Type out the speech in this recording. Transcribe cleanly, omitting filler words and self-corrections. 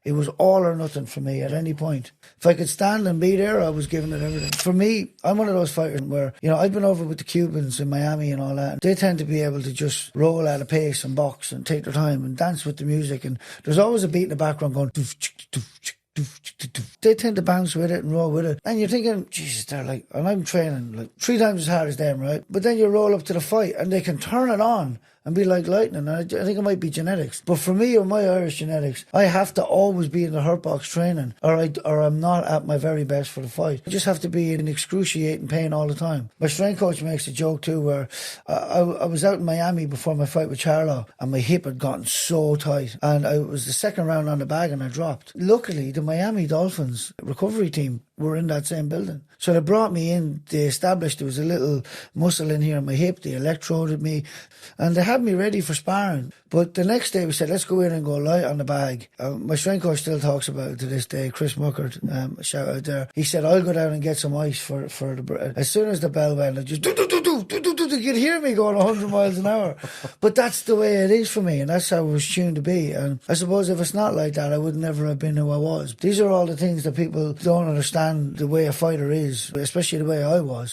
It was all or nothing for me at any point. If I could stand and be there, I was giving it everything. For me, I'm one of those fighters where, I've been over with the Cubans in Miami and all that. They tend to be able to just roll at a pace and box and take their time and dance with the music. And there's always a beat in the background going, doof, chick, doof, chick. They tend to bounce with it and roll with it. And you're thinking, Jesus, they're like, and I'm training like 3 times as hard as them, right? But then you roll up to the fight and they can turn it on and be like lightning. And I think it might be genetics. But for me, or my Irish genetics, I have to always be in the hurt box training or I'm not at my very best for the fight. I just have to be in excruciating pain all the time. My strength coach makes a joke too where I was out in Miami before my fight with Charlo and my hip had gotten so tight. And I was the second round on the bag and I dropped. Luckily, the Miami Dolphins recovery team were in that same building. So they brought me in, they established there was a little muscle in here on my hip, they electroded me, and they had me ready for sparring. But the next day we said, let's go in and go light on the bag. My strength coach still talks about it to this day, Chris Muckert, shout out there. He said, I'll go down and get some ice for the... As soon as the bell went, I just... You could hear me going 100 miles an hour. But that's the way it is for me, and that's how I was tuned to be. And I suppose if it's not like that, I would never have been who I was. These are all the things that people don't understand the way a fighter is, especially the way I was.